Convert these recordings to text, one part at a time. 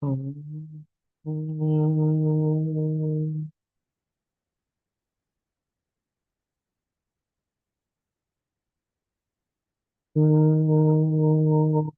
Om. Om. Om.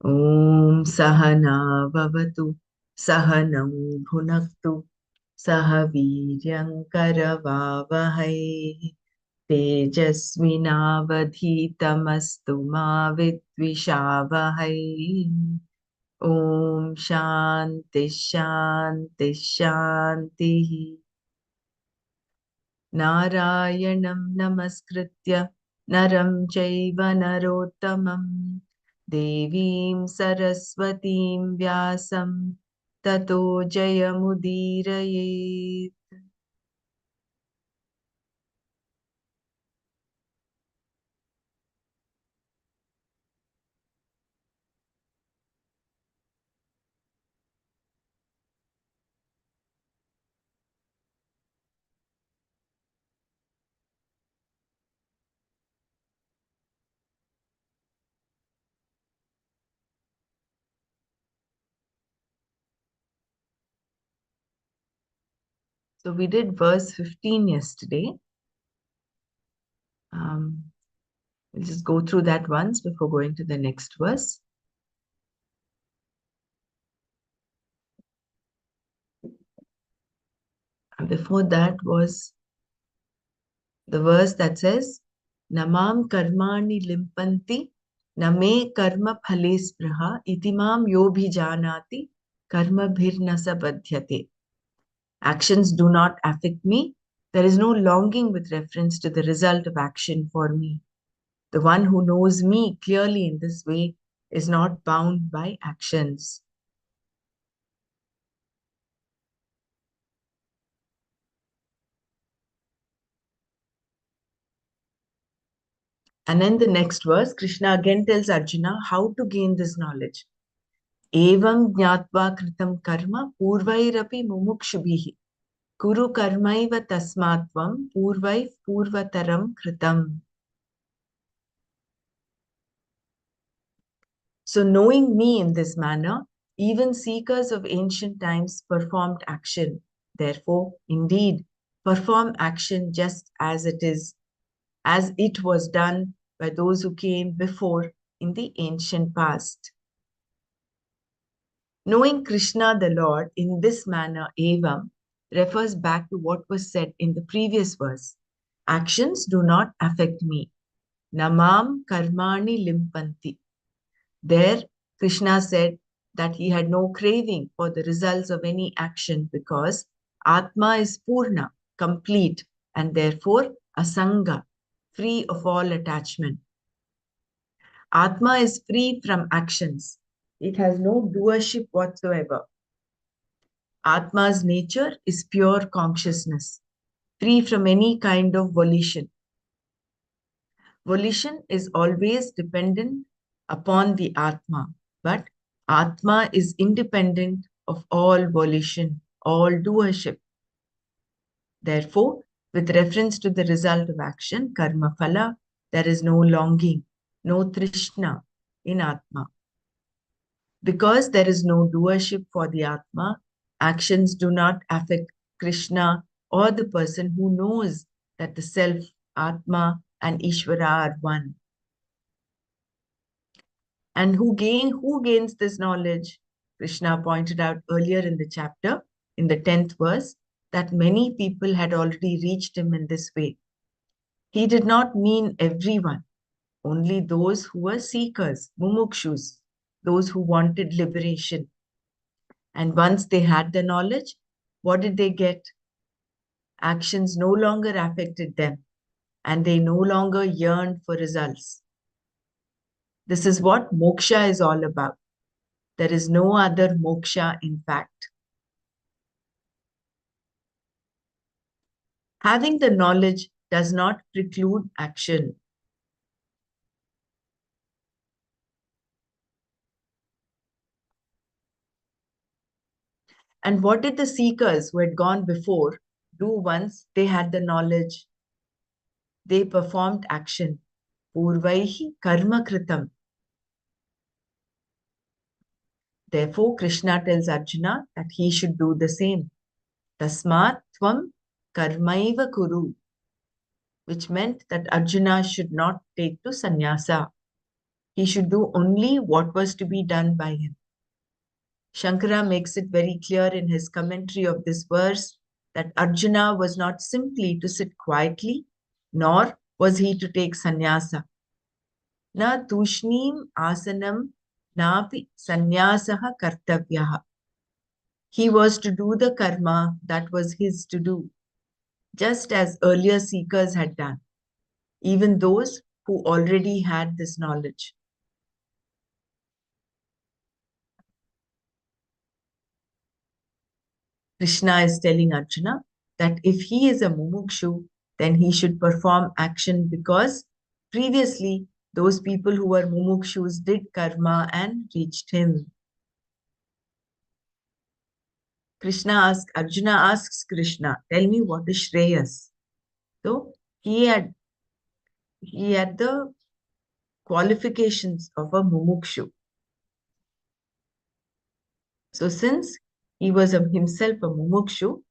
Om Sahana Bhavatu Sahanam Bhunaktu Saha Viryam Karavavahai Tejasvinavadhitamastu ma vidvishavahai. Om Shanti Shanti Shanti. Narayanam Namaskritya Naram Chaiva Narottamam Devim Saraswatim Vyasam Tato Jayamudiraye. So we did verse 15 yesterday. We'll just go through that once before going to the next verse. And before that was the verse that says, Namam karmani limpanti, name karma phale spraha, itimam yobhi janati, karma bhirnasa badhyate. Actions do not affect me. There is no longing with reference to the result of action for me. The one who knows me clearly in this way is not bound by actions. And then the next verse, Krishna again tells Arjuna how to gain this knowledge. Evam jnatva kritam karma purvairapi mumukshubhihi kuru karmaiva tasmatvam purvai purvataram kritam. So knowing me in this manner, even seekers of ancient times performed action. Therefore, indeed, perform action just as it was done by those who came before in the ancient past. Knowing Krishna the Lord in this manner, evam, refers back to what was said in the previous verse. Actions do not affect me. Namam karmani limpanti. There, Krishna said that he had no craving for the results of any action because Atma is Purna, complete, and therefore asanga, free of all attachment. Atma is free from actions. It has no doership whatsoever. Atma's nature is pure consciousness, free from any kind of volition. Volition is always dependent upon the Atma, but Atma is independent of all volition, all doership. Therefore, with reference to the result of action, karma phala, there is no longing, no trishna in Atma. Because there is no doership for the Atma, actions do not affect Krishna or the person who knows that the self, Atma, and Ishvara are one. And who gains this knowledge? Krishna pointed out earlier in the chapter, in the 10th verse, that many people had already reached him in this way. He did not mean everyone, only those who were seekers, mumukshus, those who wanted liberation. And once they had the knowledge, what did they get? Actions no longer affected them, and they no longer yearned for results. This is what moksha is all about. There is no other moksha, in fact. Having the knowledge does not preclude action. And what did the seekers who had gone before do once they had the knowledge? They performed action. Purvaihi karma kritam. Therefore, Krishna tells Arjuna that he should do the same. Tasmat tvam karmaiva kuru, which meant that Arjuna should not take to sannyasa. He should do only what was to be done by him. Shankara makes it very clear in his commentary of this verse that Arjuna was not simply to sit quietly, nor was he to take sannyasa. Na tushnim asanam napi sannyasaha kartavyaha. He was to do the karma that was his to do, just as earlier seekers had done, even those who already had this knowledge. Krishna is telling Arjuna that if he is a mumukshu, then he should perform action because previously those people who were mumukshus did karma and reached him. Arjuna asks Krishna, tell me what is Shreyas? So he had the qualifications of a mumukshu. So since he was himself a mumukshu,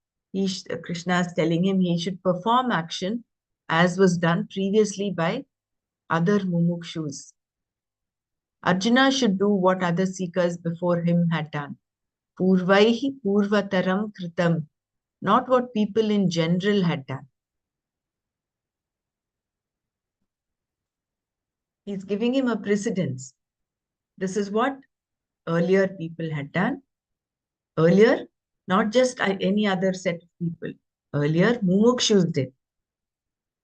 Krishna is telling him he should perform action as was done previously by other mumukshus. Arjuna should do what other seekers before him had done. Purvaihi purvataram kritam, not what people in general had done. He's giving him a precedence. This is what earlier people had done. Earlier, not just any other set of people. Earlier, mumukshus did.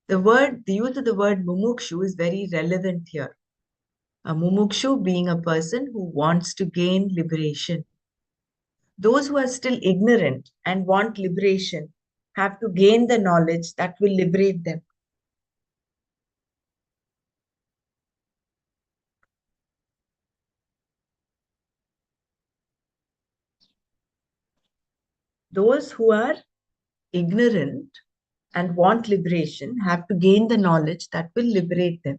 The use of the word mumukshu is very relevant here. A mumukshu being a person who wants to gain liberation. Those who are still ignorant and want liberation have to gain the knowledge that will liberate them. Those who are ignorant and want liberation have to gain the knowledge that will liberate them.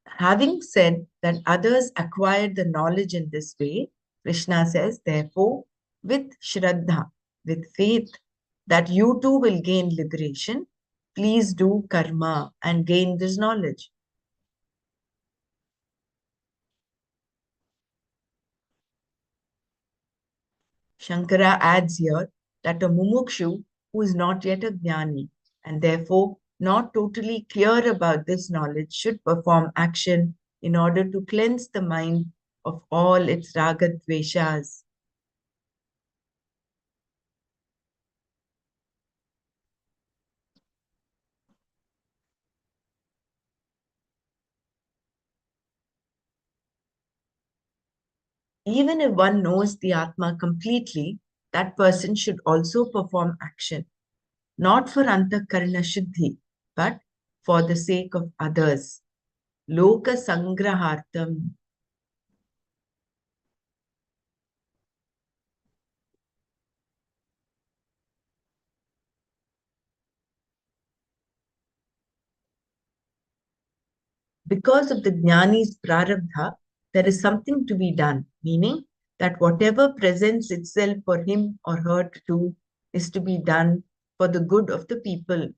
Having said that others acquired the knowledge in this way, Krishna says, therefore, with Shraddha, with faith, that you too will gain liberation, please do karma and gain this knowledge. Shankara adds here that a mumukshu who is not yet a jnani and therefore not totally clear about this knowledge should perform action in order to cleanse the mind of all its ragadveshas. Even if one knows the Atma completely, that person should also perform action, not for antakarna shuddhi, but for the sake of others. Loka sangrahartam. Because of the jnani's prarabdha, there is something to be done, meaning that whatever presents itself for him or her to do is to be done for the good of the people.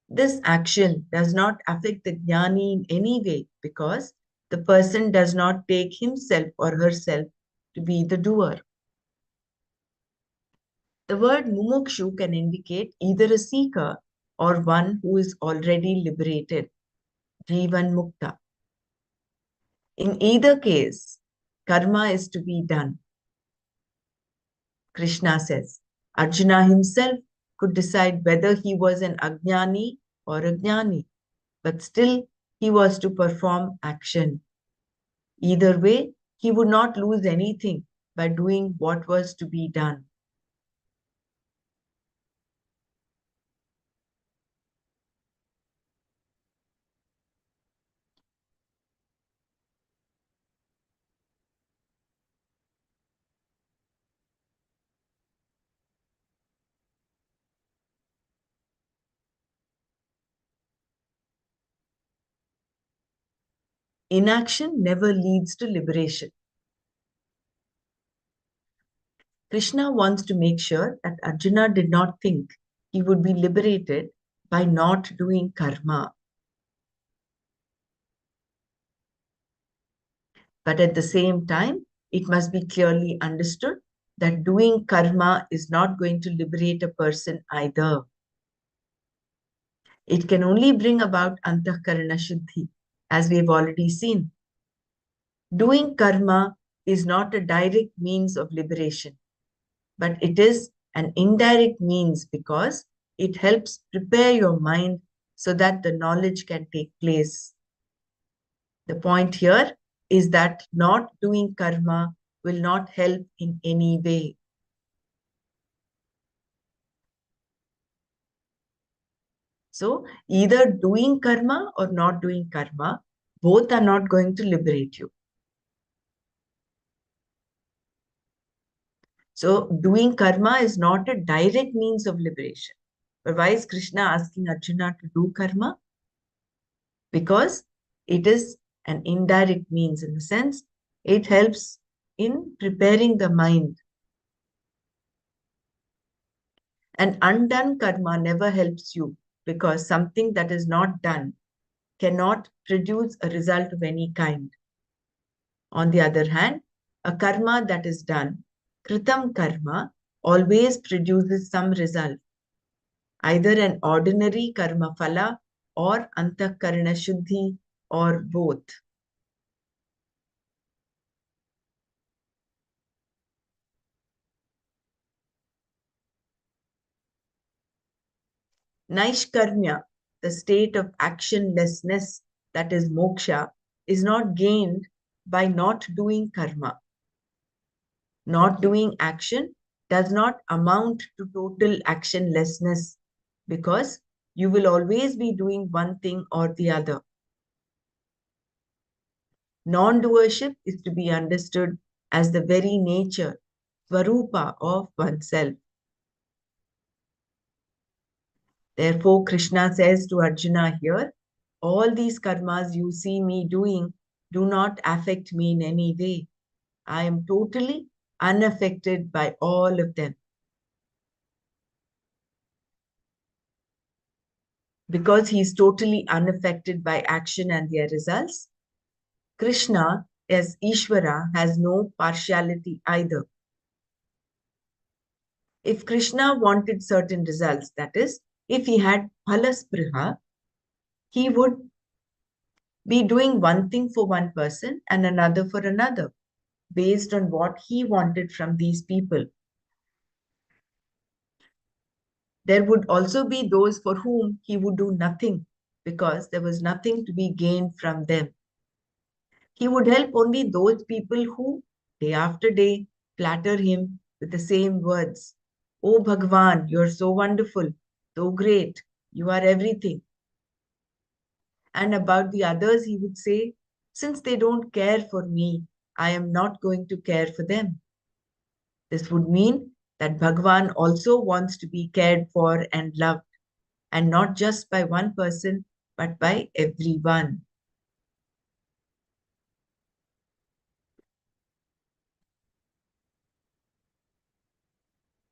This action does not affect the jnani in any way because the person does not take himself or herself to be the doer. The word mumukshu can indicate either a seeker or one who is already liberated, jivan mukta. In either case, karma is to be done. Krishna says, Arjuna himself could decide whether he was an ajnani or a jnani, but still he was to perform action. Either way, he would not lose anything by doing what was to be done. Inaction never leads to liberation. Krishna wants to make sure that Arjuna did not think he would be liberated by not doing karma. But at the same time, it must be clearly understood that doing karma is not going to liberate a person either. It can only bring about antahkarana shuddhi, as we have already seen. Doing karma is not a direct means of liberation, but it is an indirect means because it helps prepare your mind so that the knowledge can take place. The point here is that not doing karma will not help in any way. So, either doing karma or not doing karma, both are not going to liberate you. So, doing karma is not a direct means of liberation. But why is Krishna asking Arjuna to do karma? Because it is an indirect means in the sense it helps in preparing the mind. And undone karma never helps you because something that is not done cannot produce a result of any kind. On the other hand, a karma that is done, kritam karma, always produces some result, either an ordinary karma phala or antakarana shuddhi or both. Naishkarmya, the state of actionlessness that is moksha, is not gained by not doing karma. Not doing action does not amount to total actionlessness because you will always be doing one thing or the other. Non-doership is to be understood as the very nature, swarupa of oneself. Therefore, Krishna says to Arjuna here, all these karmas you see me doing do not affect me in any way. I am totally unaffected by all of them. Because he is totally unaffected by action and their results, Krishna, as Ishvara, has no partiality either. If Krishna wanted certain results, that is, if he had phalaspriha, he would be doing one thing for one person and another for another, based on what he wanted from these people. There would also be those for whom he would do nothing because there was nothing to be gained from them. He would help only those people who, day after day, flatter him with the same words. Oh Bhagwan, you're so wonderful, so great, you are everything. And about the others, he would say, since they don't care for me, I am not going to care for them. This would mean that Bhagwan also wants to be cared for and loved, and not just by one person, but by everyone.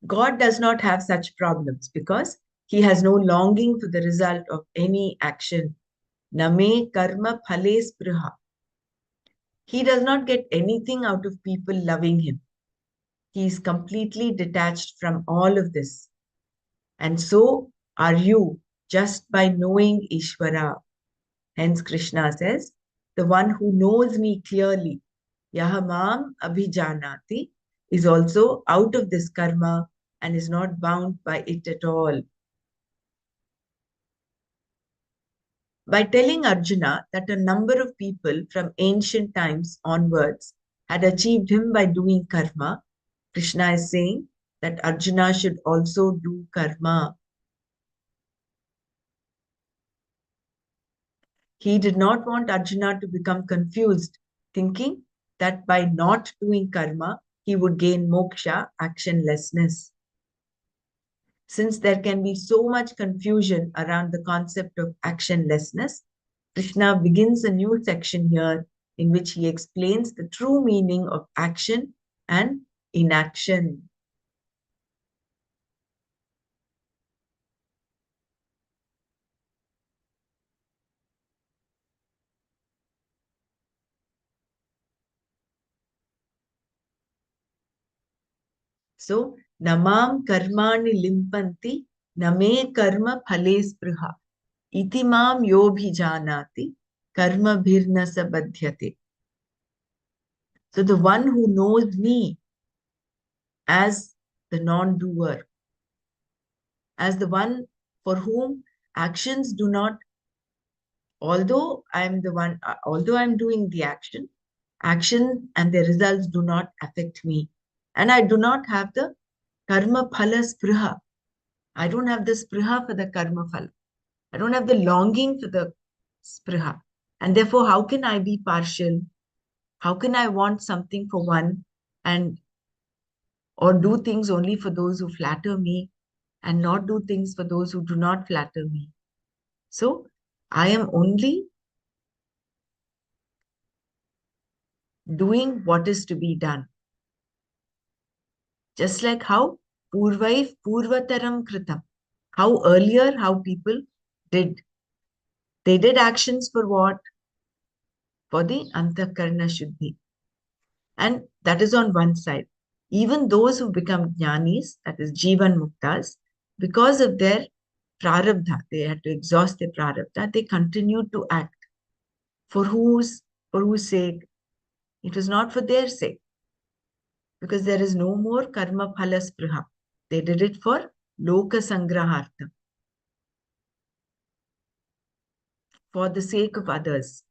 God does not have such problems because he has no longing for the result of any action. Name karma phale spriha. He does not get anything out of people loving him. He is completely detached from all of this. And so are you just by knowing Ishvara. Hence Krishna says, the one who knows me clearly, yahamam abhijanati, is also out of this karma and is not bound by it at all. By telling Arjuna that a number of people from ancient times onwards had achieved him by doing karma, Krishna is saying that Arjuna should also do karma. He did not want Arjuna to become confused, thinking that by not doing karma, he would gain moksha, actionlessness. Since there can be so much confusion around the concept of actionlessness, Krishna begins a new section here in which he explains the true meaning of action and inaction. So, namam karmani limpanti, name karma phale spruha, iti mam yobhijanati, karma bhirna sabadhyate. So, the one who knows me as the non-doer, as the one for whom actions do not, although I'm doing the action and the results do not affect me. And I do not have the karma phala spriha. I don't have the spriha for the karma phala. I don't have the longing for the spriha. And therefore, how can I be partial? How can I want something for one and or do things only for those who flatter me and not do things for those who do not flatter me? So I am only doing what is to be done. Just like how Purvaif Purvataram Kritam, how earlier, how people did. They did actions for what? For the Antakarna Shuddhi. And that is on one side. Even those who become jnanis, that is Jivan Muktas, because of their prarabdha, they had to exhaust their prarabdha, they continued to act. For whose sake? It was not for their sake, because there is no more karma phala spriha. They did it for loka sangrahartha, for the sake of others.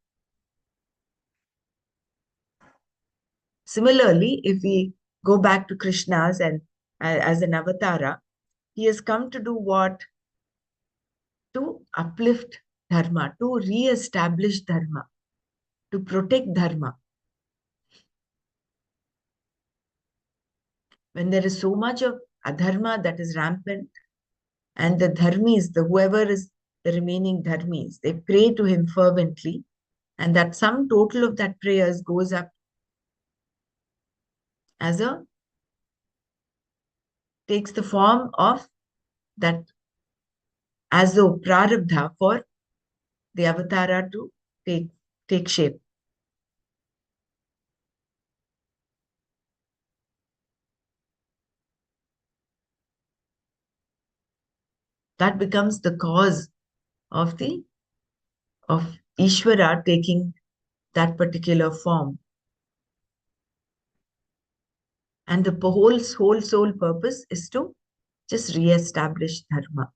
Similarly, if we go back to Krishna's and as an avatara, he has come to do what? To uplift dharma, to re-establish dharma, to protect dharma. When there is so much of adharma that is rampant, and the dharmis, the whoever is the remaining dharmis, they pray to him fervently, and that sum total of that prayers goes up as a takes the form of that as though prarabdha for the avatara to take shape. That becomes the cause of the of Ishvara taking that particular form. And the whole sole purpose is to just re-establish dharma.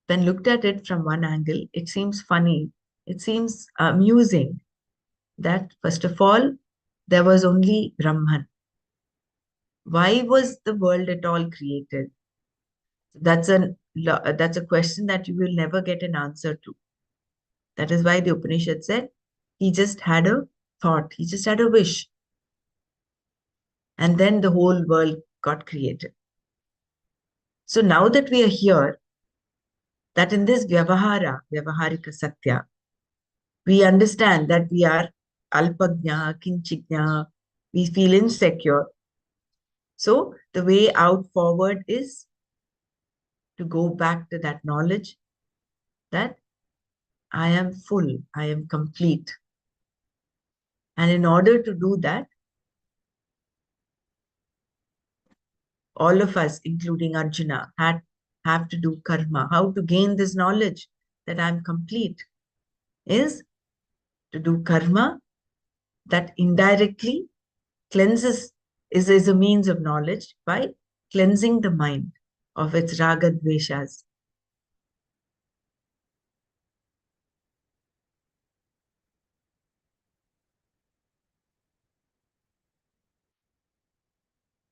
When looked at it from one angle, it seems funny. It seems amusing that, first of all, there was only Brahman. Why was the world at all created? That's a question that you will never get an answer to. That is why the Upanishad said he just had a thought, he just had a wish, and then the whole world got created. So now that we are here, that in this Vyavaharika Satya, we understand that we are alpagnya, kinchignya, we feel insecure. So the way out forward is to go back to that knowledge that I am full, I am complete. And in order to do that, all of us, including Arjuna, have to do karma. How to gain this knowledge? that I'm complete is to do karma that indirectly cleanses, is a means of knowledge by cleansing the mind of its raga dveshas.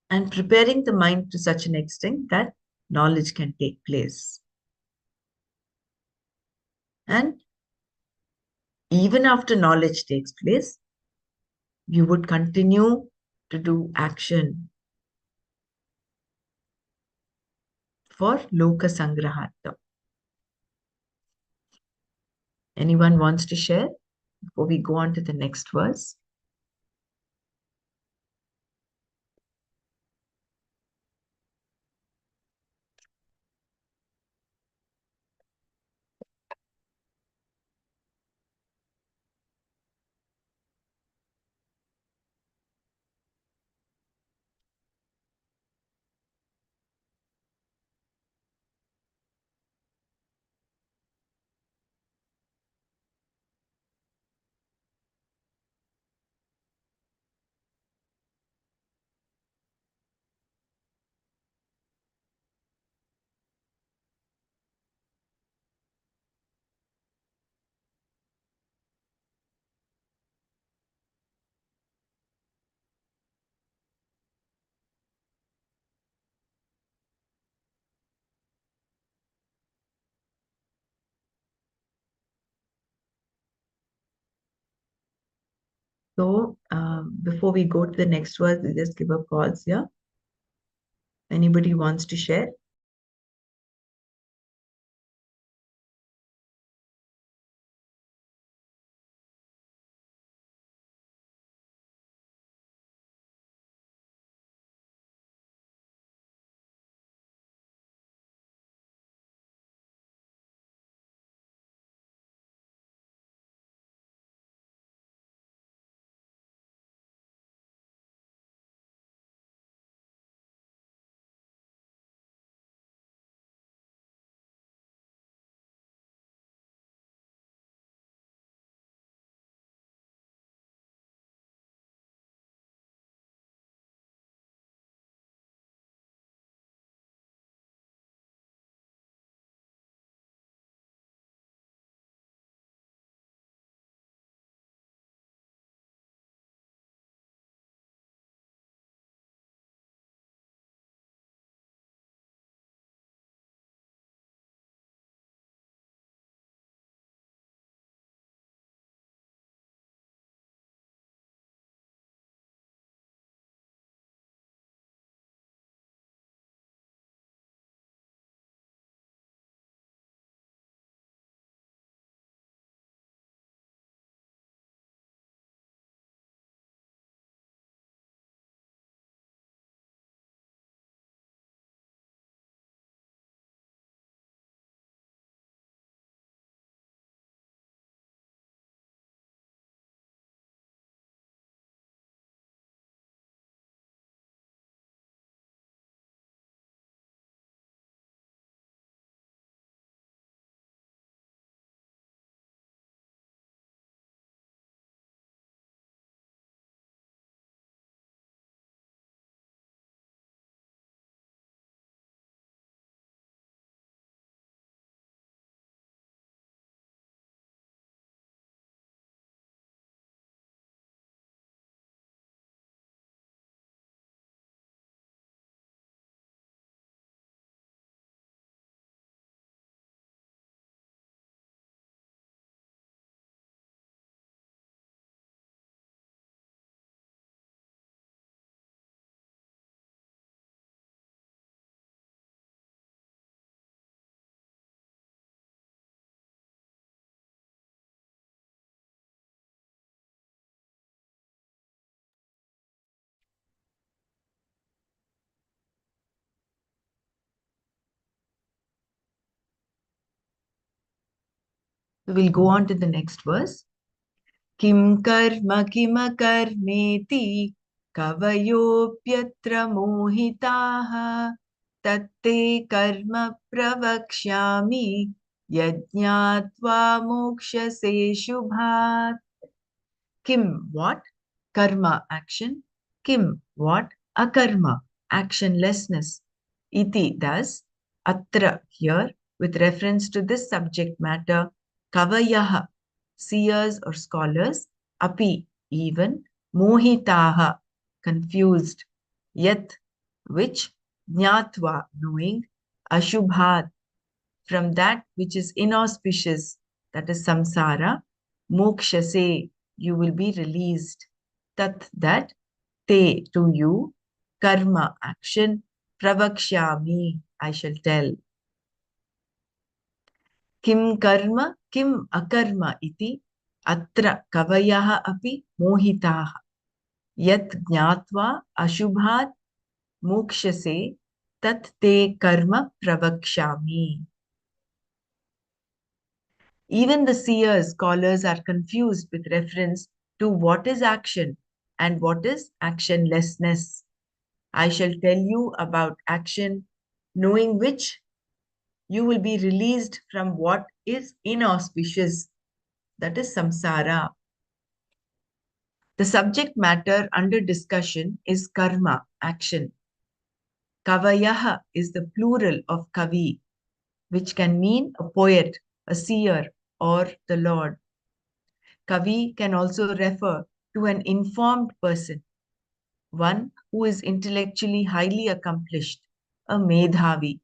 And preparing the mind to such an extent that knowledge can take place. And even after knowledge takes place, you would continue to do action for loka sangrahartha. Anyone wants to share before we go on to the next verse? So before we go to the next verse, we just give a pause here. Anybody wants to share? So we'll go on to the next verse. Kim karma kima karmeti kavayopyatra mohitaha tatte karma pravakshyami Yajñātva mokshase shubhat. Kim, what? Karma, action. Kim, what? Akarma, actionlessness. Iti, thus. Atra, here, with reference to this subject matter. Kavayaha, seers or scholars. Api, even. Mohitaha, confused. Yat, which. Jnatva, knowing. Ashubhat, from that which is inauspicious, that is samsara. Moksha, say, you will be released. Tat, that. Te, to you. Karma, action. Pravakshyami, I shall tell. Kim karma, kim akarma iti. Atra kavayaha api mohitaha. Yat jnatva ashubhat mokshase tat te karma pravakshyami. Even the seers, scholars are confused with reference to what is action and what is actionlessness. I shall tell you about action, knowing which you will be released from what is inauspicious, that is samsara. The subject matter under discussion is karma, action. Kavayaha is the plural of kavi, which can mean a poet, a seer, or the Lord. Kavi can also refer to an informed person, one who is intellectually highly accomplished, a medhavi,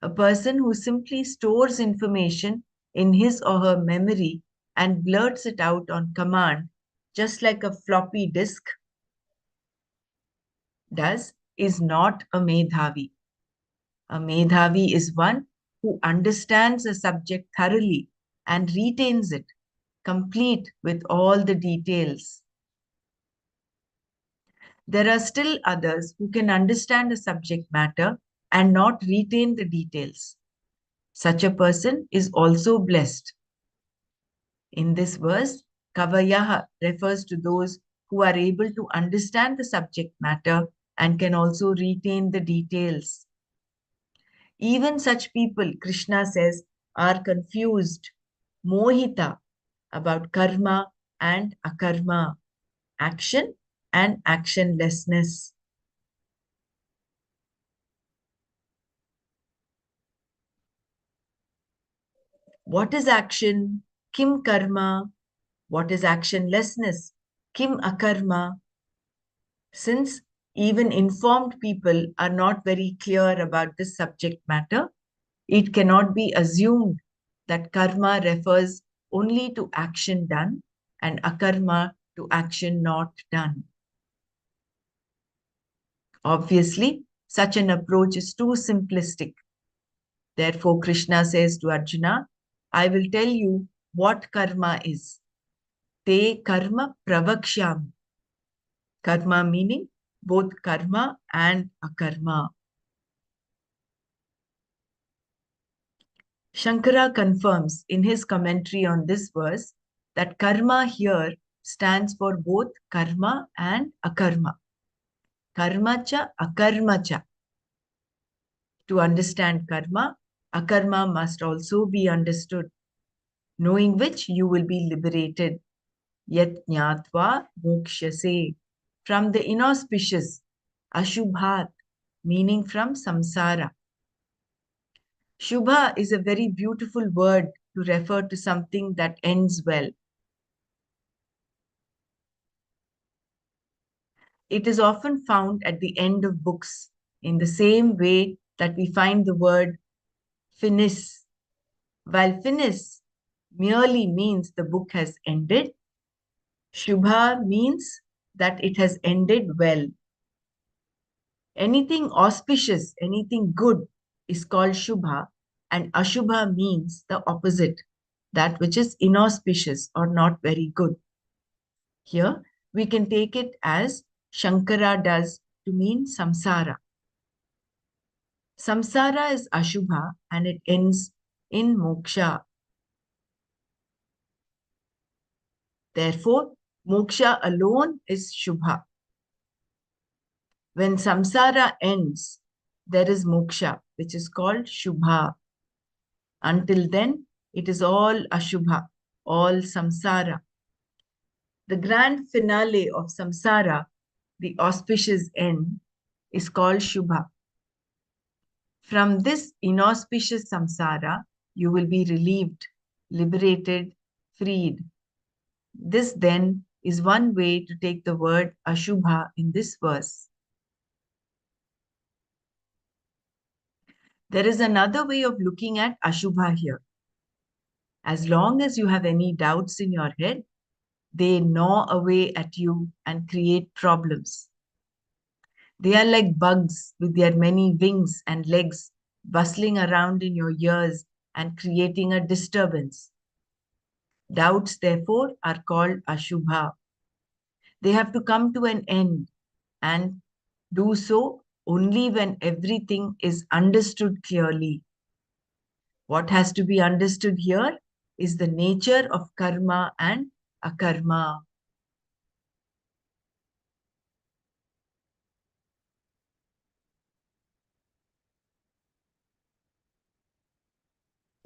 a person who simply stores information in his or her memory and blurts it out on command, just like a floppy disk does, is not a medhavi. A medhavi is one who understands a subject thoroughly and retains it, complete with all the details. There are still others who can understand a subject matter and not retain the details. Such a person is also blessed. In this verse, Kavayaha refers to those who are able to understand the subject matter and can also retain the details. Even such people, Krishna says, are confused, mohita, about karma and akarma, action and actionlessness. What is action? Kim karma? What is actionlessness? Kim akarma? Since even informed people are not very clear about this subject matter, it cannot be assumed that karma refers only to action done and akarma to action not done. Obviously, such an approach is too simplistic. Therefore, Krishna says to Arjuna, I will tell you what karma is. Te karma pravakshyami. Karma meaning both karma and akarma. Shankara confirms in his commentary on this verse that karma here stands for both karma and akarma. Karma cha, akarma cha. To understand karma, akarma must also be understood, knowing which you will be liberated. Yat jnatva mokshase, from the inauspicious, ashubhat, meaning from samsara. Shubha is a very beautiful word to refer to something that ends well. It is often found at the end of books in the same way that we find the word finis. While finis merely means the book has ended, Shubha means that it has ended well. Anything auspicious, anything good is called Shubha, and Ashubha means the opposite, that which is inauspicious or not very good. Here, we can take it as Shankara does to mean samsara. Samsara is Ashubha and it ends in moksha. Therefore, moksha alone is Shubha. When samsara ends, there is moksha, which is called Shubha. Until then, it is all Ashubha, all samsara. The grand finale of samsara, the auspicious end, is called Shubha. From this inauspicious samsara, you will be relieved, liberated, freed. This then is one way to take the word Ashubha in this verse. There is another way of looking at Ashubha here. As long as you have any doubts in your head, they gnaw away at you and create problems. They are like bugs with their many wings and legs bustling around in your ears and creating a disturbance. Doubts, therefore, are called Ashubha. They have to come to an end and do so only when everything is understood clearly. What has to be understood here is the nature of karma and akarma.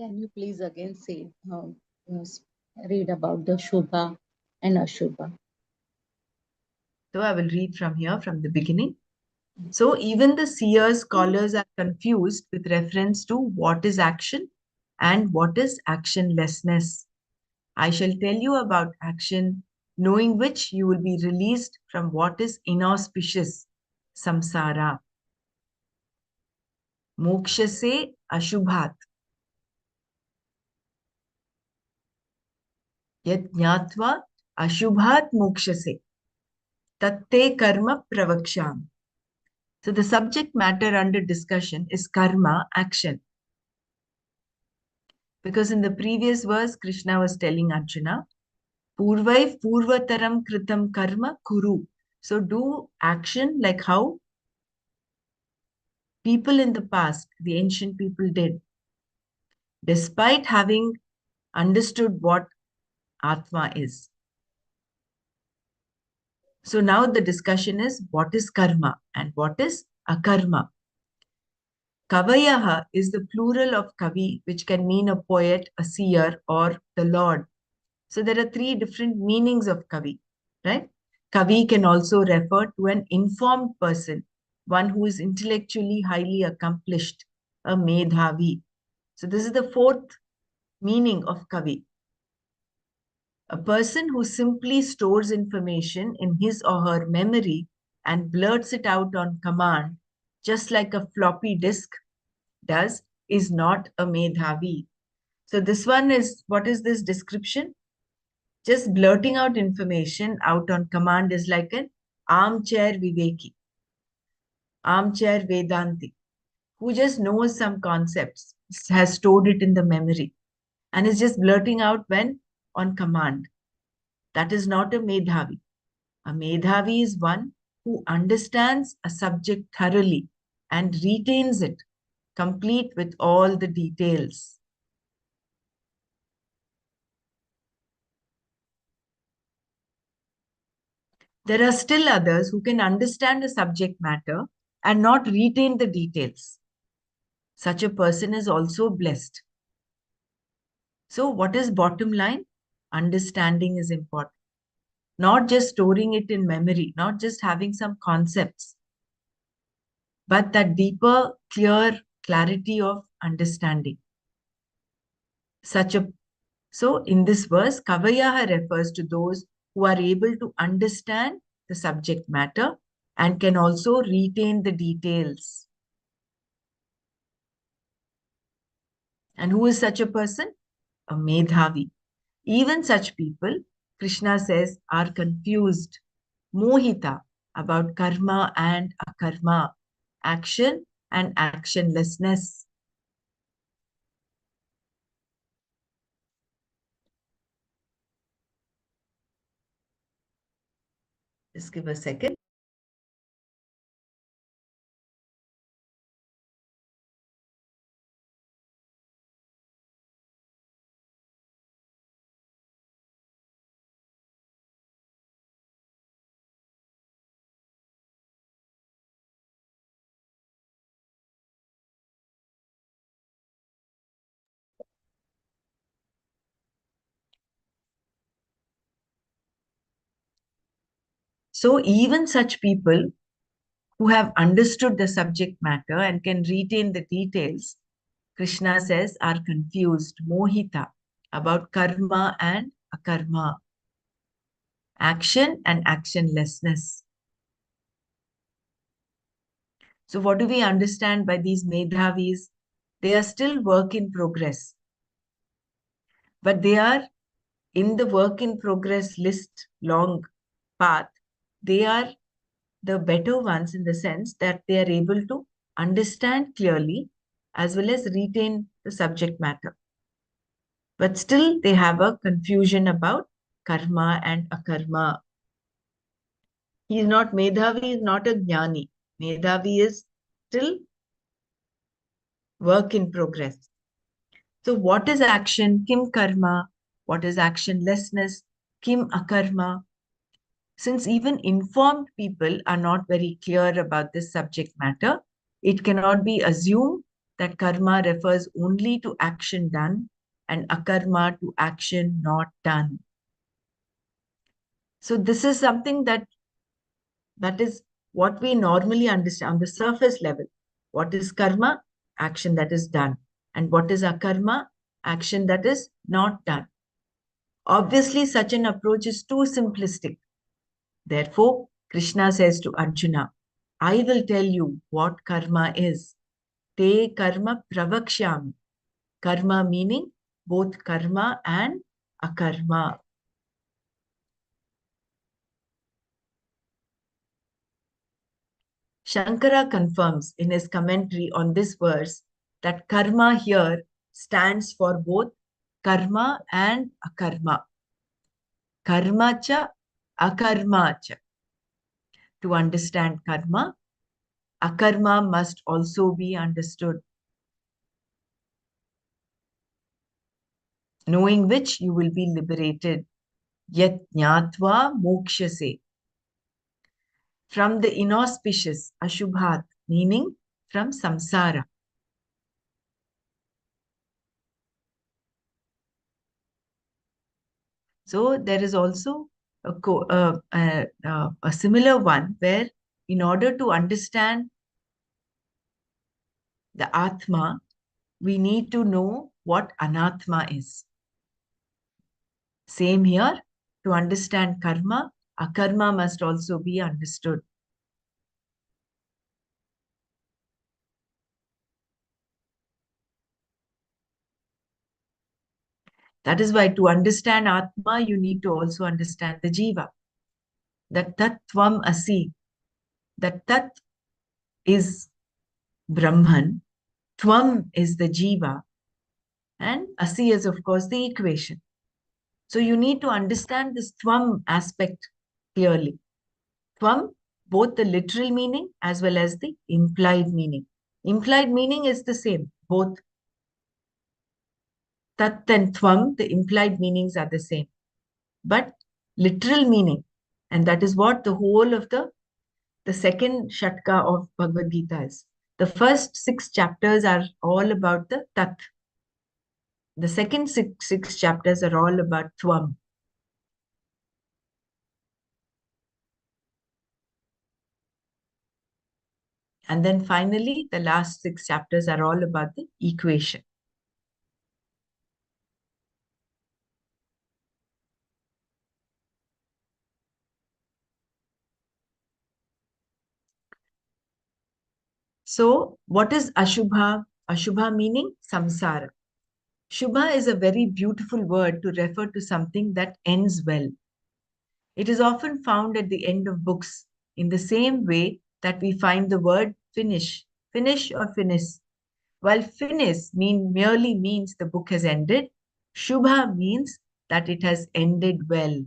Can you please again say, read about the Shubha and Ashubha? So I will read from here from the beginning. So even the seers, scholars are confused with reference to what is action and what is actionlessness. I shall tell you about action, knowing which you will be released from what is inauspicious, samsara. Moksha se ashubhat, yat jnatva ashubhat moksha se, tatte karma pravaksham. So the subject matter under discussion is karma, action. Because in the previous verse, Krishna was telling Arjuna, Purvai Purvataram Kritam Karma Kuru. So do action like how people in the past, the ancient people did, despite having understood what Atma is. So now the discussion is what is karma and what is akarma. Kavayaha is the plural of kavi, which can mean a poet, a seer, or the Lord. So there are three different meanings of kavi, right? Kavi can also refer to an informed person, one who is intellectually highly accomplished, a medhavi. So this is the fourth meaning of kavi. A person who simply stores information in his or her memory and blurts it out on command, just like a floppy disk does, is not a medhavi. So this one is, what is this description? Just blurting out information out on command is like an armchair Viveki, armchair Vedanti, who just knows some concepts, has stored it in the memory, and is just blurting out when on command. That is not a Medhavi. A Medhavi is one who understands a subject thoroughly and retains it, complete with all the details. There are still others who can understand a subject matter and not retain the details. Such a person is also blessed. So, what is bottom line? Understanding is important. Not just storing it in memory, not just having some concepts, but that deeper, clear clarity of understanding. Such a So, in this verse, Kavayaha refers to those who are able to understand the subject matter and can also retain the details. And who is such a person? A Medhavi. Even such people, Krishna says, are confused, mohita, about karma and akarma, action and actionlessness. Just give a second. So even such people who have understood the subject matter and can retain the details, Krishna says, are confused, mohita, about karma and akarma, action and actionlessness. So, what do we understand by these medhavis? They are still work in progress, but they are in the work in progress list long path. They are the better ones in the sense that they are able to understand clearly as well as retain the subject matter. But still, they have a confusion about karma and akarma. He is not Medhavi, is not a Jnani. Medhavi is still work in progress. So, what is action? Kim karma? What is actionlessness? Kim akarma? Since even informed people are not very clear about this subject matter, it cannot be assumed that karma refers only to action done and akarma to action not done. So, this is something that is what we normally understand on the surface level. What is karma? Action that is done. And what is akarma? Action that is not done. Obviously, such an approach is too simplistic. Therefore, Krishna says to Arjuna, I will tell you what karma is. Te karma pravakshyami. Karma meaning both karma and akarma. Shankara confirms in his commentary on this verse that karma here stands for both karma and akarma. Karma cha, akarma cha. To understand karma, akarma must also be understood, knowing which you will be liberated. Yat jnatva mokshase. From the inauspicious, ashubhat, meaning from samsara. So there is also a similar one where, in order to understand the Atma, we need to know what Anatma is. Same here, to understand karma, akarma must also be understood. That is why to understand Atma, you need to also understand the Jiva. That Tat Tvam Asi, that Tat is Brahman, Tvam is the Jiva, and Asi is, of course, the equation. So you need to understand this Tvam aspect clearly. Tvam, both the literal meaning as well as the implied meaning. Implied meaning is the same. Both Tat and Tvam, the implied meanings are the same. But literal meaning, and that is what the whole of the second Shatka of Bhagavad Gita is. The first 6 chapters are all about the Tat. The second six chapters are all about Tvam. And then finally, the last 6 chapters are all about the equation. So, what is Ashubha? Ashubha meaning samsara. Shubha is a very beautiful word to refer to something that ends well. It is often found at the end of books in the same way that we find the word finish, finish or finis. While finis merely means the book has ended, Shubha means that it has ended well.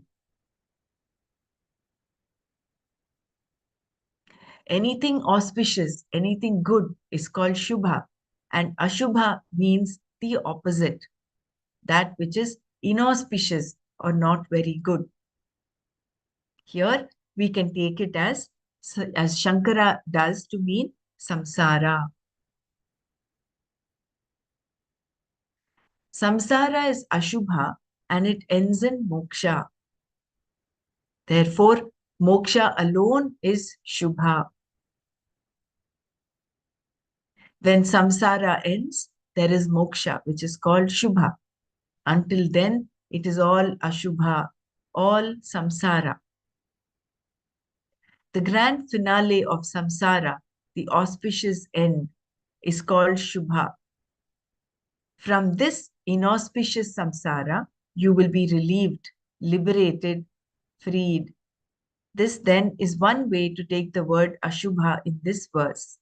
Anything auspicious, anything good is called Shubha, and Ashubha means the opposite, that which is inauspicious or not very good. Here we can take it as Shankara does to mean samsara. Samsara is Ashubha and it ends in moksha. Therefore, Moksha alone is Shubha. When samsara ends, there is moksha, which is called Shubha. Until then, it is all Ashubha, all samsara. The grand finale of samsara, the auspicious end, is called Shubha. From this inauspicious samsara, you will be relieved, liberated, freed. This then is one way to take the word Ashubha in this verse.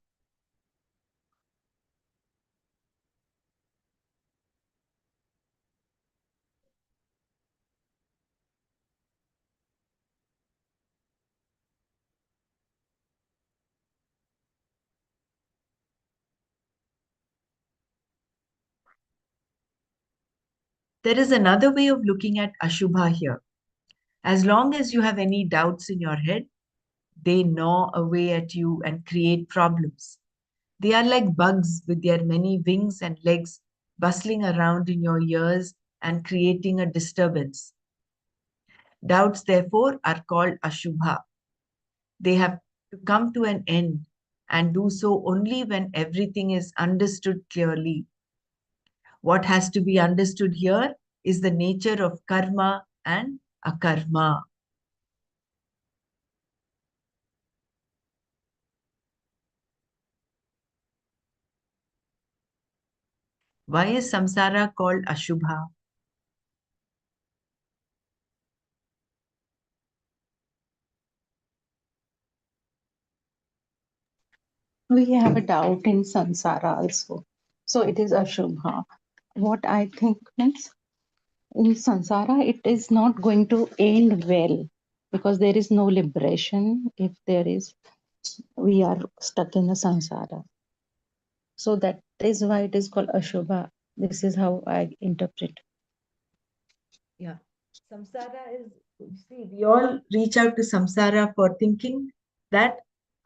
There is another way of looking at Ashubha here. As long as you have any doubts in your head, they gnaw away at you and create problems. They are like bugs with their many wings and legs bustling around in your ears and creating a disturbance. Doubts, therefore, are called Ashubha. They have to come to an end and do so only when everything is understood clearly. What has to be understood here is the nature of karma and akarma. Why is samsara called Ashubha? We have a doubt in Sansara also. So it is Ashubha. What I think means in Sansara, it is not going to end well because there is no liberation if there is, we are stuck in the Sansara. So that is why it is called Ashubha. This is how I interpret. Yeah. Samsara is, see, we all reach out to samsara for thinking that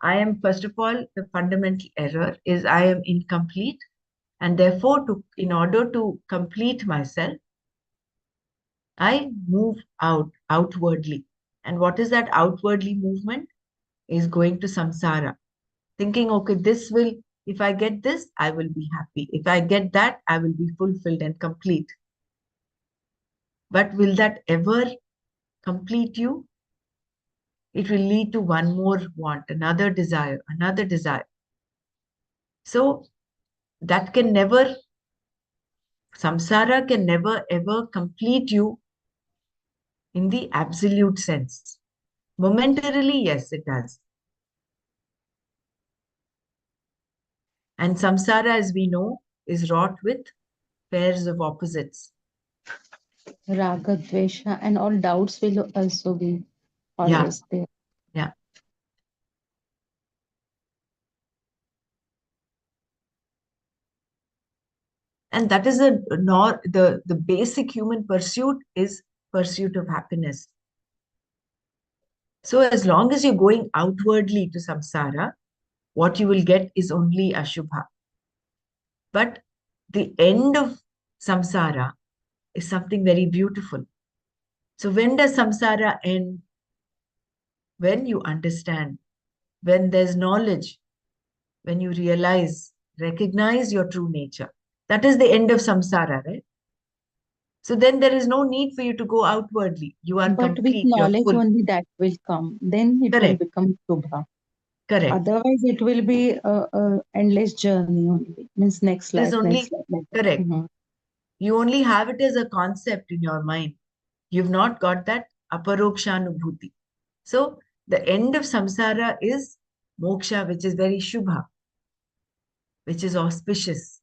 I am, first of all, the fundamental error is I am incomplete. And therefore, in order to complete myself, I move outwardly. And what is that outwardly movement? Is going to samsara, thinking, okay, this will, if I get this, I will be happy. If I get that, I will be fulfilled and complete. But will that ever complete you? It will lead to one more want, another desire, another desire. So that can never, samsara can never ever complete you in the absolute sense. Momentarily, yes, it does. And samsara, as we know, is wrought with pairs of opposites. Raga, Dvesha, and all doubts will also be Yeah, always there. yeah. And that is the basic human pursuit is pursuit of happiness. So as long as you're going outwardly to samsara, what you will get is only ashubha. But the end of samsara is something very beautiful. So when does samsara end? When you understand, when there's knowledge, when you realize, recognize your true nature. That is the end of samsara, right? So then there is no need for you to go outwardly. You are But with complete, you're knowledge full. only that will come. Then it will Correct, become Shubha. correct. Otherwise, it will be a endless journey only. Means It is next only life, like that. correct. You only have it as a concept in your mind. You've not got that aparokshanubhuti. So the end of samsara is moksha, which is very shubha, which is auspicious.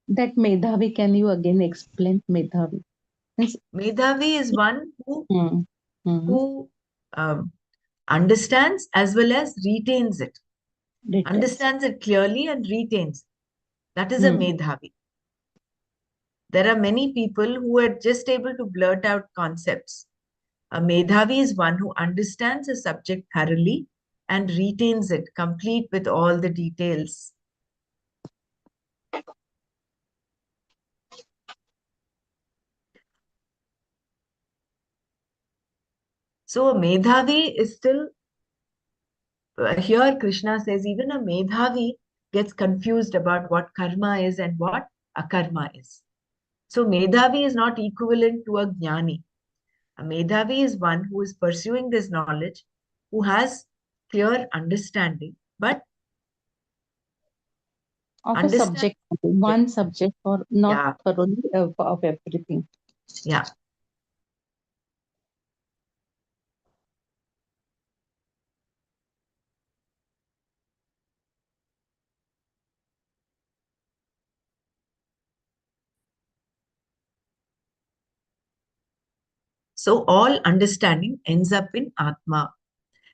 That Medhavi, can you again explain Medhavi? Means, Medhavi is one who hmm, hmm, who um, understands as well as retains it. details. Understands it clearly and retains it. That is a Hmm. medhavi. There are many people who are just able to blurt out concepts. A medhavi is one who understands a subject thoroughly and retains it complete with all the details. So a Medhavi is still, here Krishna says, even a Medhavi gets confused about what karma is and what akarma is. So Medhavi is not equivalent to a Jnani. A Medhavi is one who is pursuing this knowledge, who has clear understanding, but Of a understand, subject, one subject, or not yeah, thoroughly of everything. yeah. So all understanding ends up in Atma.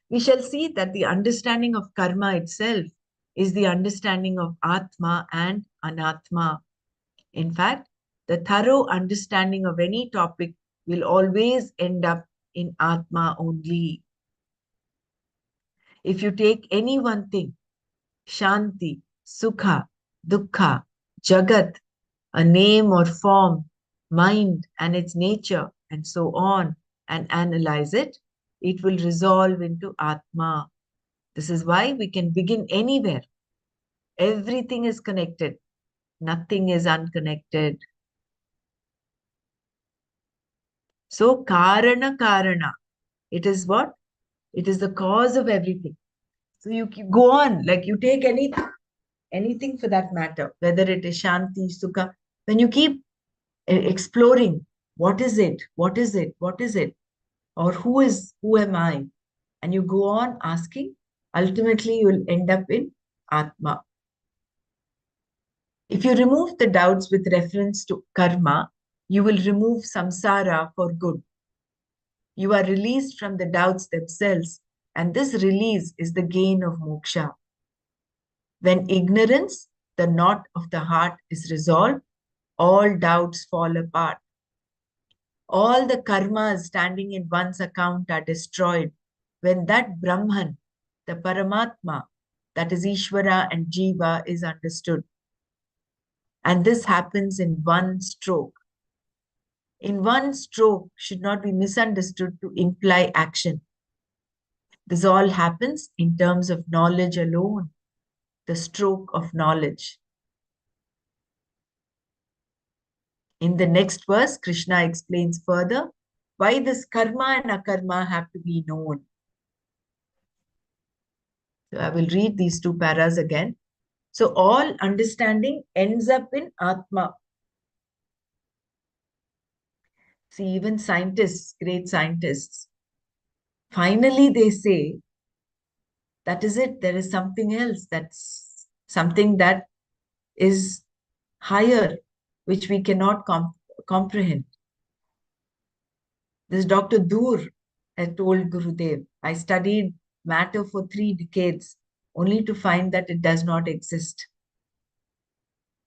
We shall see that the understanding of karma itself is the understanding of Atma and Anatma. In fact, the thorough understanding of any topic will always end up in Atma only. If you take any one thing, Shanti, Sukha, Dukkha, Jagat, a name or form, mind and its nature, and so on, and analyze it, it will resolve into Atma. This is why we can begin anywhere. Everything is connected, nothing is unconnected. So, Karana Karana, it is what? It is the cause of everything. So, you go on, like you take anything for that matter, whether it is Shanti, Sukha, when you keep exploring what is it, what is it, what is it, or who am I, and you go on asking, ultimately you will end up in Atma. If you remove the doubts with reference to karma, you will remove samsara for good. You are released from the doubts themselves, and this release is the gain of moksha. When ignorance, the knot of the heart, is resolved, all doubts fall apart. All the karmas standing in one's account are destroyed when that Brahman, the Paramatma, that is Ishvara and Jiva, is understood. And this happens in one stroke. In one stroke should not be misunderstood to imply action. This all happens in terms of knowledge alone, the stroke of knowledge. In the next verse, Krishna explains further why this karma and akarma have to be known. So I will read these two paras again. So all understanding ends up in Atma. See, even scientists, great scientists, finally they say, that is it, there is something else, that's something that is higher, which we cannot comprehend. This Dr. Dur had told Gurudev, I studied matter for 3 decades only to find that it does not exist.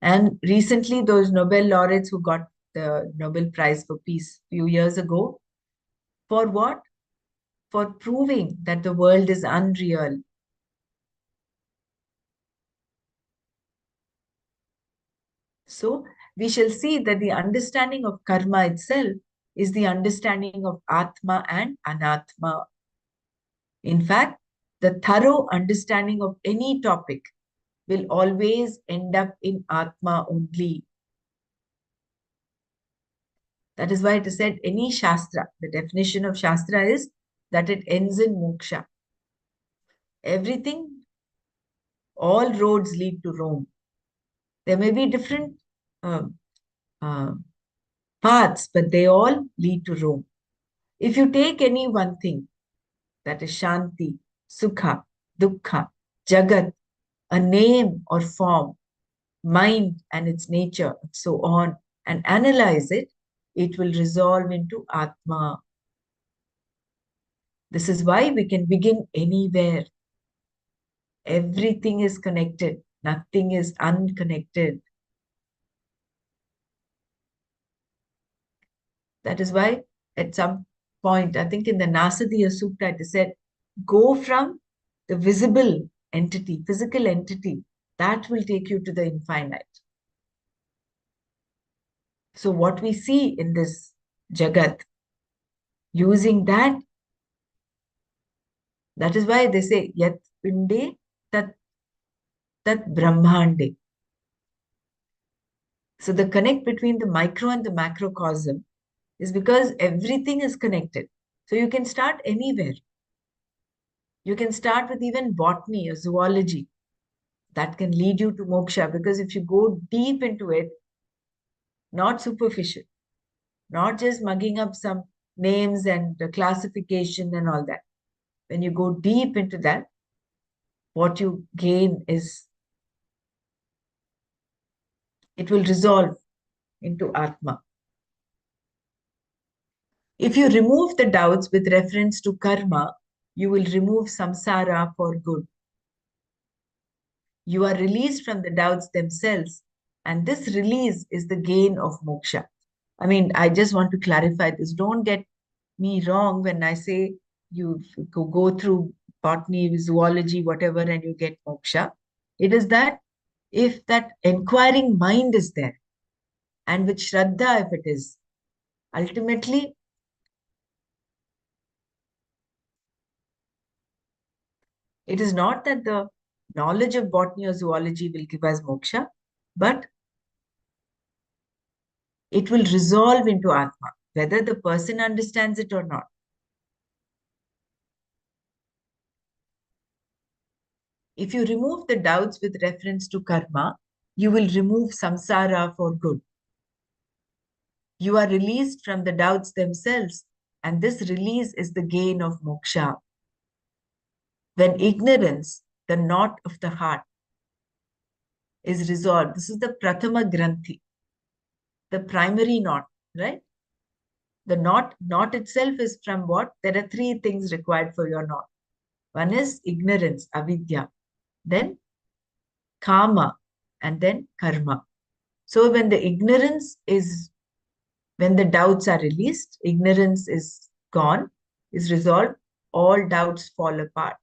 And recently, those Nobel laureates who got the Nobel Prize for Peace a few years ago, for what? For proving that the world is unreal. So we shall see that the understanding of karma itself is the understanding of Atma and Anatma. In fact, the thorough understanding of any topic will always end up in Atma only. That is why it is said any Shastra, the definition of Shastra is that it ends in moksha. Everything, all roads lead to Rome. There may be different uh, uh, paths, but they all lead to Rome. If you take any one thing, that is Shanti, Sukha, Dukkha, Jagat, a name or form, mind and its nature, and so on, and analyze it, it will resolve into Atma. This is why we can begin anywhere. Everything is connected, nothing is unconnected. That is why at some point, I think in the Nasadiya Sutta, it is said, go from the visible entity, physical entity, that will take you to the infinite. So what we see in this Jagat, using that That is why they say Yat Pinde Tat Tat Brahmande. So the connect between the micro and the macrocosm is because everything is connected. So you can start anywhere. You can start with even botany or zoology. That can lead you to moksha because if you go deep into it, not superficial, not just mugging up some names and the classification and all that. When you go deep into that, what you gain is it will resolve into Atma. If you remove the doubts with reference to karma, you will remove samsara for good. You are released from the doubts themselves, and this release is the gain of moksha. I mean, I just want to clarify this. Don't get me wrong when I say you go through botany, zoology, whatever, and you get moksha. It is that if that inquiring mind is there, and with Shraddha, if it is, ultimately, it is not that the knowledge of botany or zoology will give us moksha, but it will resolve into Atma, whether the person understands it or not. If you remove the doubts with reference to karma, you will remove samsara for good. You are released from the doubts themselves, and this release is the gain of moksha. When ignorance, the knot of the heart, is resolved, this is the prathama granthi, the primary knot, right? The knot itself is from what? There are three things required for your knot. One is ignorance, avidya, then kama, and then karma. So when the doubts are released, ignorance is gone, is resolved, all doubts fall apart.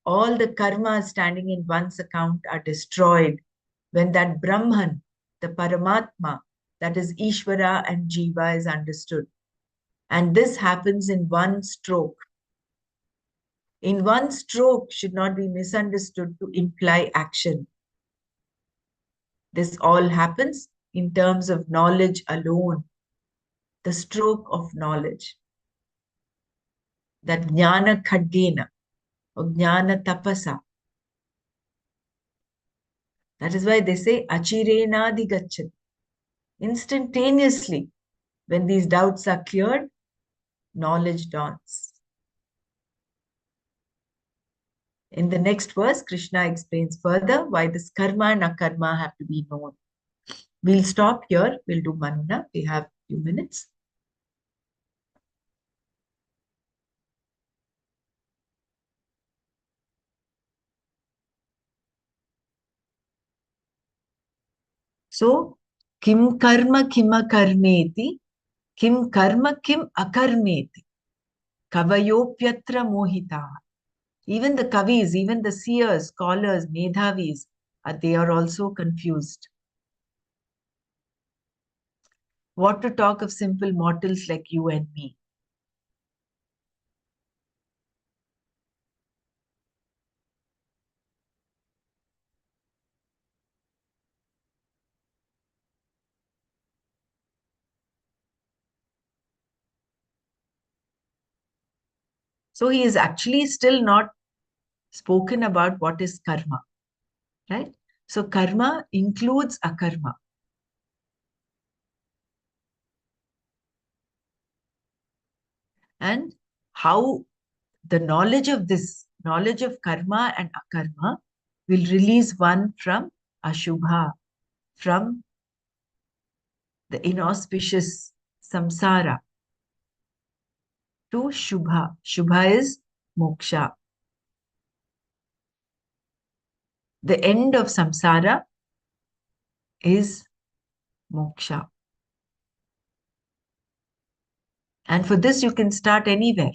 All the karma standing in one's account are destroyed when that Brahman, the Paramatma, that is Ishvara and Jiva, is understood. And this happens in one stroke. In one stroke should not be misunderstood to imply action. This all happens in terms of knowledge alone, the stroke of knowledge. That jnana khadgena or jnana tapasa. That is why they say achirena digachat. Instantaneously, when these doubts are cleared, knowledge dawns. In the next verse, Krishna explains further why this karma and akarma have to be known. We'll stop here. We'll do Manana. We have a few minutes. So, kim karma kim akarmeti, kim karma kim akarmeti, kavayopyatra mohita. Even the kavis, even the seers, scholars, medhavis, they are also confused. What to talk of simple mortals like you and me? So he is actually still not spoken about what is karma, right? So karma includes akarma. And how the knowledge of this, knowledge of karma and akarma will release one from ashubha, from the inauspicious samsara to shubha. Shubha is moksha. The end of samsara is moksha. And for this, you can start anywhere.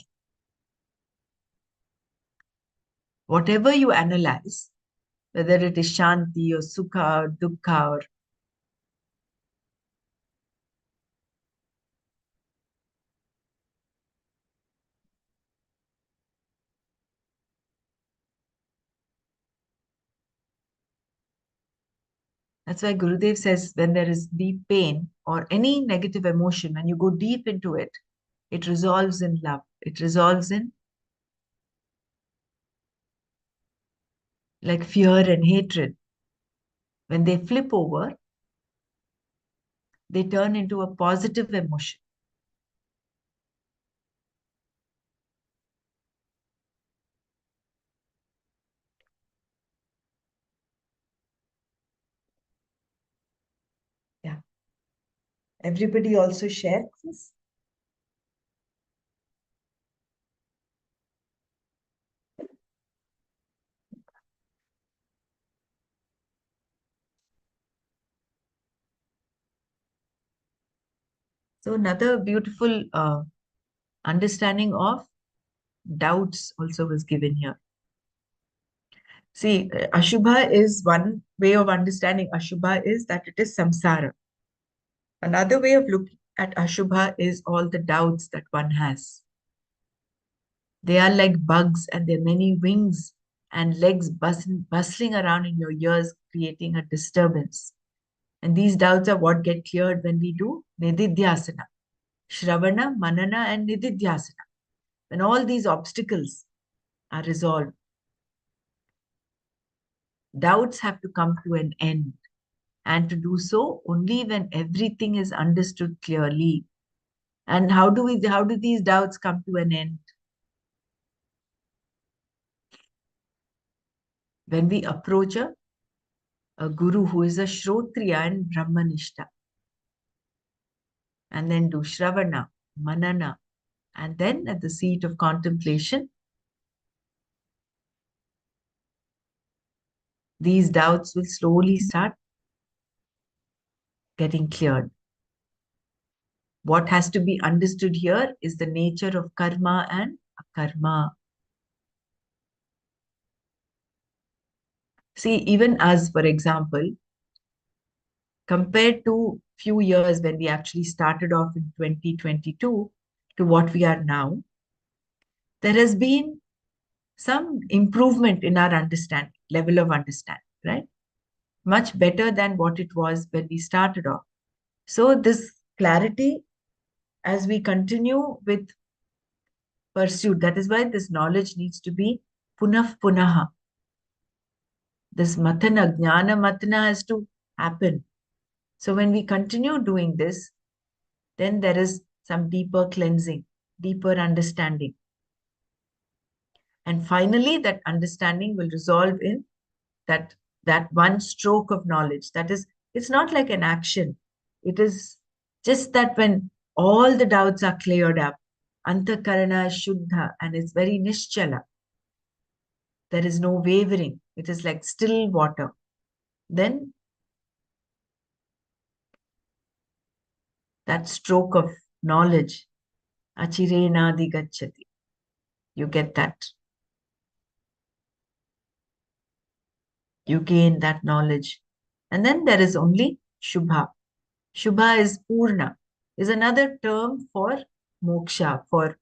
Whatever you analyze, whether it is shanti or sukha or dukkha or That's why Gurudev says when there is deep pain or any negative emotion, when you go deep into it, it resolves in love. It resolves in like fear and hatred. When they flip over, they turn into a positive emotion. Yeah. Everybody also shares this. So another beautiful understanding of doubts also was given here. See, Ashubha is one way of understanding Ashubha is that it is samsara. Another way of looking at Ashubha is all the doubts that one has. They are like bugs and their many wings and legs bustling around in your ears, creating a disturbance. And these doubts are what get cleared when we do Nididhyasana, Shravana, Manana, and Nididhyasana. When all these obstacles are resolved, doubts have to come to an end. And to do so only when everything is understood clearly. And how do these doubts come to an end? When we approach a guru who is a Shrotriya and Brahmanishta, and then do Shravana, Manana, and then at the seat of contemplation, these doubts will slowly start getting cleared. What has to be understood here is the nature of karma and akarma. See, even us, for example, compared to few years when we actually started off in 2022 to what we are now, there has been some improvement in our understanding, level of understanding, right? Much better than what it was when we started off. So this clarity, as we continue with pursuit, that is why this knowledge needs to be punaha. This matana, jnana matana has to happen. So when we continue doing this, then there is some deeper cleansing, deeper understanding. And finally, that understanding will resolve in that one stroke of knowledge. That is, it's not like an action. It is just that when all the doubts are cleared up, antakarana is shuddha and it's very nischala. There is no wavering. It is like still water. Then that stroke of knowledge, achirenadi gacchati. You get that. You gain that knowledge. And then there is only Shubha. Shubha is Purna, is another term for moksha, for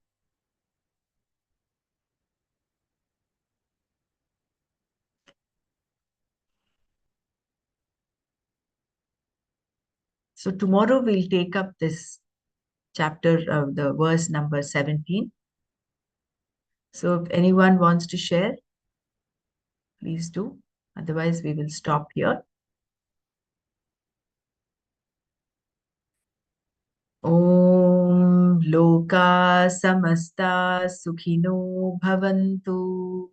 so tomorrow we'll take up this chapter, the verse number 17. So if anyone wants to share, please do. Otherwise, we will stop here. Om Loka Samasta Sukhino Bhavantu.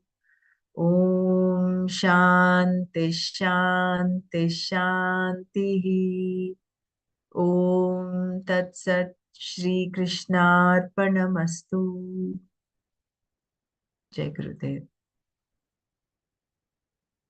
Om Shanti Shanti Shanti. Om Tat Sat Shri Krishnarpanamastu. Jai Gurudev.